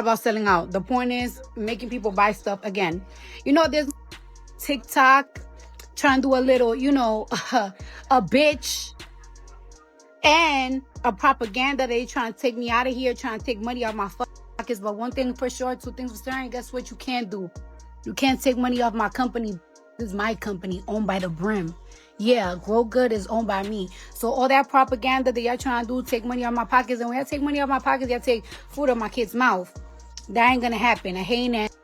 about selling out. The point is making people buy stuff again. You know, there's TikTok trying to do a little, you know, a bitch and a propaganda. They trying to take me out of here, trying to take money out my pockets. But one thing for sure, two things for certain, guess what you can't do? You can't take money off my company. This is my company, owned by the brim. Yeah, Grow Good is owned by me. So all that propaganda that y'all trying to do, take money out my pockets. And when I take money out my pockets, y'all take food out my kid's mouth. That ain't gonna happen. I hate that.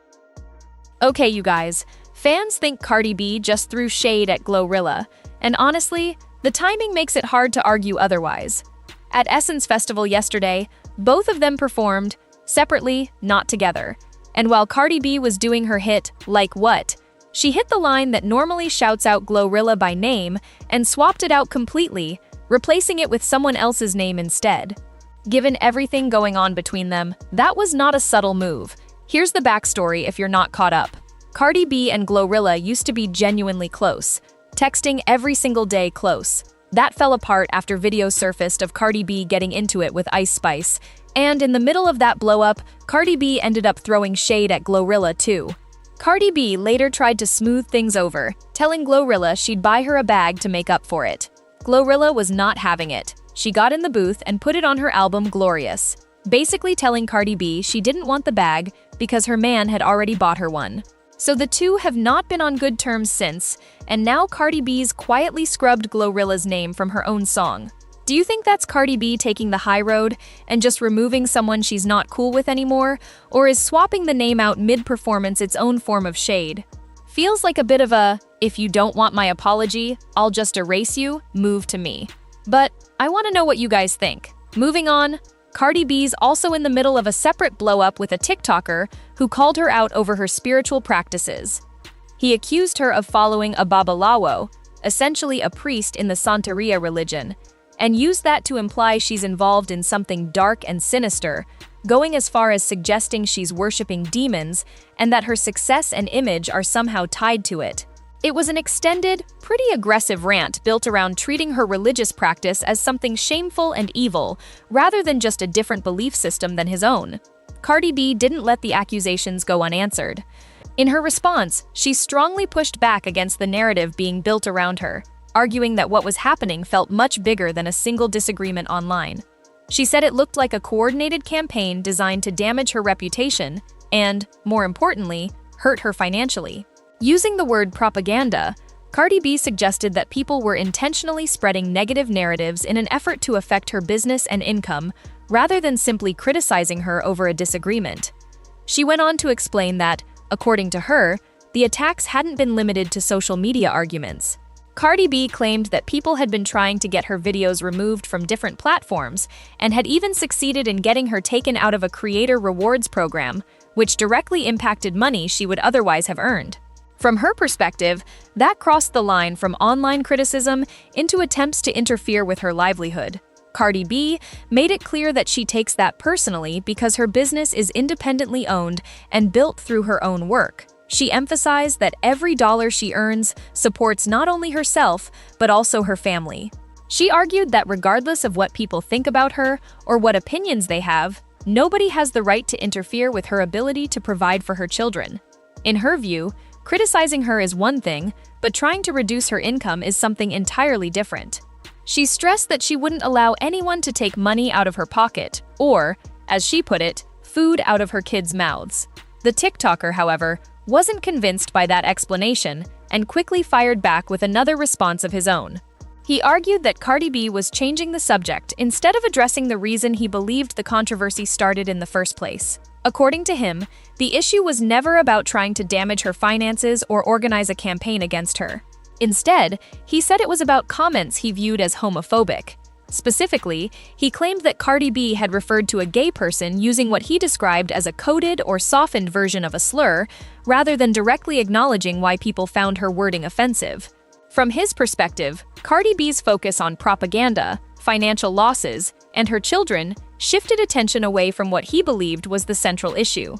Okay, you guys. Fans think Cardi B just threw shade at Glorilla. And honestly, the timing makes it hard to argue otherwise. At Essence Festival yesterday, both of them performed, separately, not together. And while Cardi B was doing her hit, Like What?, she hit the line that normally shouts out Glorilla by name and swapped it out completely, replacing it with someone else's name instead. Given everything going on between them, that was not a subtle move. Here's the backstory if you're not caught up. Cardi B and Glorilla used to be genuinely close, texting every single day close. That fell apart after videos surfaced of Cardi B getting into it with Ice Spice, and in the middle of that blow-up, Cardi B ended up throwing shade at Glorilla too. Cardi B later tried to smooth things over, telling Glorilla she'd buy her a bag to make up for it. Glorilla was not having it. She got in the booth and put it on her album Glorious, basically telling Cardi B she didn't want the bag because her man had already bought her one. So the two have not been on good terms since, and now Cardi B's quietly scrubbed Glorilla's name from her own song. Do you think that's Cardi B taking the high road and just removing someone she's not cool with anymore, or is swapping the name out mid-performance its own form of shade? Feels like a bit of a, if you don't want my apology, I'll just erase you, move to me. But I want to know what you guys think. Moving on, Cardi B's also in the middle of a separate blow-up with a TikToker who called her out over her spiritual practices. He accused her of following a babalawo, essentially a priest in the Santeria religion, and used that to imply she's involved in something dark and sinister, going as far as suggesting she's worshipping demons and that her success and image are somehow tied to it. It was an extended, pretty aggressive rant built around treating her religious practice as something shameful and evil, rather than just a different belief system than his own. Cardi B didn't let the accusations go unanswered. In her response, she strongly pushed back against the narrative being built around her, arguing that what was happening felt much bigger than a single disagreement online. She said it looked like a coordinated campaign designed to damage her reputation and, more importantly, hurt her financially. Using the word propaganda, Cardi B suggested that people were intentionally spreading negative narratives in an effort to affect her business and income, rather than simply criticizing her over a disagreement. She went on to explain that, according to her, the attacks hadn't been limited to social media arguments. Cardi B claimed that people had been trying to get her videos removed from different platforms and had even succeeded in getting her taken out of a creator rewards program, which directly impacted money she would otherwise have earned. From her perspective, that crossed the line from online criticism into attempts to interfere with her livelihood. Cardi B made it clear that she takes that personally because her business is independently owned and built through her own work. She emphasized that every dollar she earns supports not only herself, but also her family. She argued that regardless of what people think about her or what opinions they have, nobody has the right to interfere with her ability to provide for her children. In her view, criticizing her is one thing, but trying to reduce her income is something entirely different. She stressed that she wouldn't allow anyone to take money out of her pocket or, as she put it, food out of her kids' mouths. The TikToker, however, wasn't convinced by that explanation and quickly fired back with another response of his own. He argued that Cardi B was changing the subject instead of addressing the reason he believed the controversy started in the first place. According to him, the issue was never about trying to damage her finances or organize a campaign against her. Instead, he said it was about comments he viewed as homophobic. Specifically, he claimed that Cardi B had referred to a gay person using what he described as a coded or softened version of a slur, rather than directly acknowledging why people found her wording offensive. From his perspective, Cardi B's focus on propaganda, financial losses, and her children shifted attention away from what he believed was the central issue.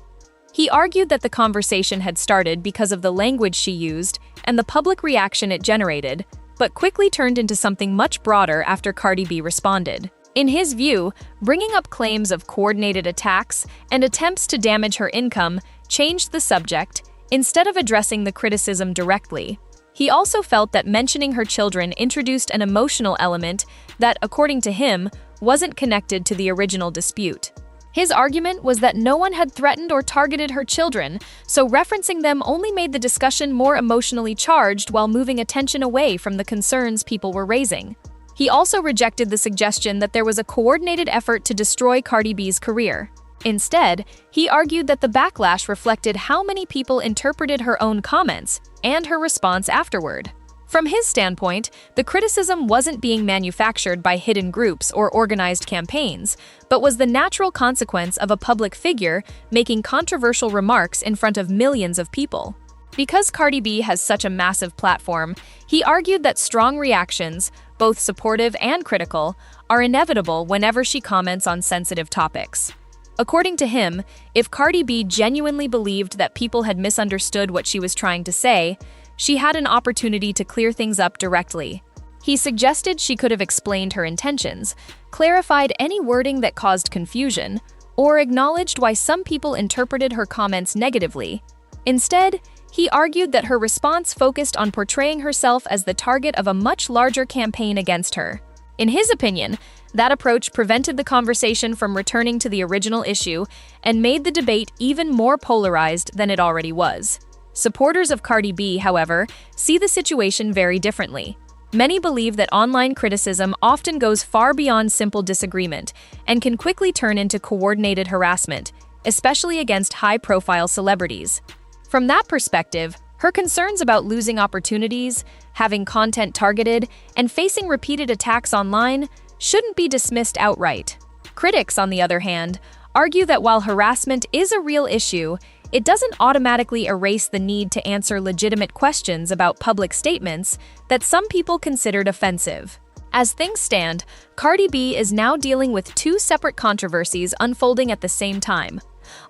He argued that the conversation had started because of the language she used and the public reaction it generated, but quickly turned into something much broader after Cardi B responded. In his view, bringing up claims of coordinated attacks and attempts to damage her income changed the subject instead of addressing the criticism directly. He also felt that mentioning her children introduced an emotional element that, according to him, wasn't connected to the original dispute. His argument was that no one had threatened or targeted her children, so referencing them only made the discussion more emotionally charged while moving attention away from the concerns people were raising. He also rejected the suggestion that there was a coordinated effort to destroy Cardi B's career. Instead, he argued that the backlash reflected how many people interpreted her own comments and her response afterward. From his standpoint, the criticism wasn't being manufactured by hidden groups or organized campaigns, but was the natural consequence of a public figure making controversial remarks in front of millions of people. Because Cardi B has such a massive platform, he argued that strong reactions, both supportive and critical, are inevitable whenever she comments on sensitive topics. According to him, if Cardi B genuinely believed that people had misunderstood what she was trying to say, she had an opportunity to clear things up directly. He suggested she could have explained her intentions, clarified any wording that caused confusion, or acknowledged why some people interpreted her comments negatively. Instead, he argued that her response focused on portraying herself as the target of a much larger campaign against her. In his opinion, that approach prevented the conversation from returning to the original issue and made the debate even more polarized than it already was. Supporters of Cardi B, however, see the situation very differently. Many believe that online criticism often goes far beyond simple disagreement and can quickly turn into coordinated harassment, especially against high-profile celebrities. From that perspective, her concerns about losing opportunities, having content targeted, and facing repeated attacks online shouldn't be dismissed outright. Critics, on the other hand, argue that while harassment is a real issue, it doesn't automatically erase the need to answer legitimate questions about public statements that some people considered offensive. As things stand, Cardi B is now dealing with two separate controversies unfolding at the same time.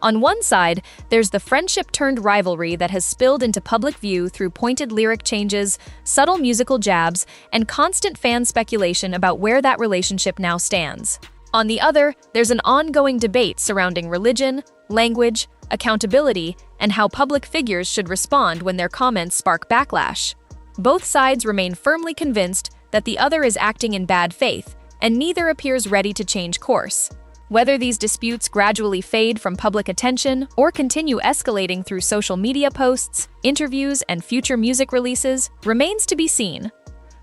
On one side, there's the friendship-turned-rivalry that has spilled into public view through pointed lyric changes, subtle musical jabs, and constant fan speculation about where that relationship now stands. On the other, there's an ongoing debate surrounding religion, language, accountability, and how public figures should respond when their comments spark backlash. Both sides remain firmly convinced that the other is acting in bad faith, and neither appears ready to change course. Whether these disputes gradually fade from public attention or continue escalating through social media posts, interviews, and future music releases remains to be seen.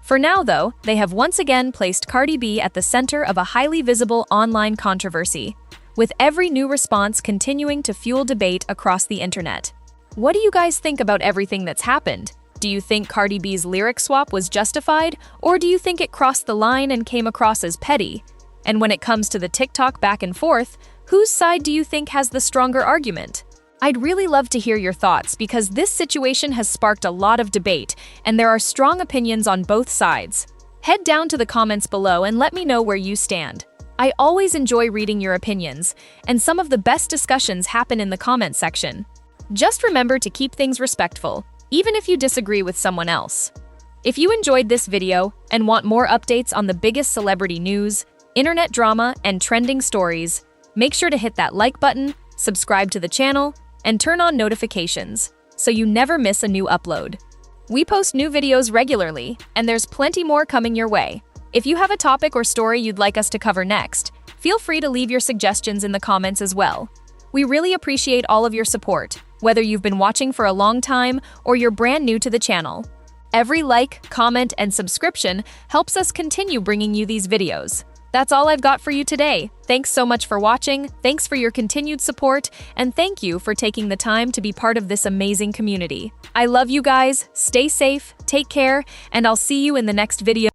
For now, though, they have once again placed Cardi B at the center of a highly visible online controversy, with every new response continuing to fuel debate across the internet. What do you guys think about everything that's happened? Do you think Cardi B's lyric swap was justified, or do you think it crossed the line and came across as petty? And when it comes to the TikTok back and forth, whose side do you think has the stronger argument? I'd really love to hear your thoughts because this situation has sparked a lot of debate and there are strong opinions on both sides. Head down to the comments below and let me know where you stand. I always enjoy reading your opinions, and some of the best discussions happen in the comment section. Just remember to keep things respectful, even if you disagree with someone else. If you enjoyed this video and want more updates on the biggest celebrity news, internet drama, and trending stories, make sure to hit that like button, subscribe to the channel, and turn on notifications so you never miss a new upload. We post new videos regularly, and there's plenty more coming your way. If you have a topic or story you'd like us to cover next, feel free to leave your suggestions in the comments as well. We really appreciate all of your support, whether you've been watching for a long time or you're brand new to the channel. Every like, comment, and subscription helps us continue bringing you these videos. That's all I've got for you today. Thanks so much for watching, thanks for your continued support, and thank you for taking the time to be part of this amazing community. I love you guys, stay safe, take care, and I'll see you in the next video.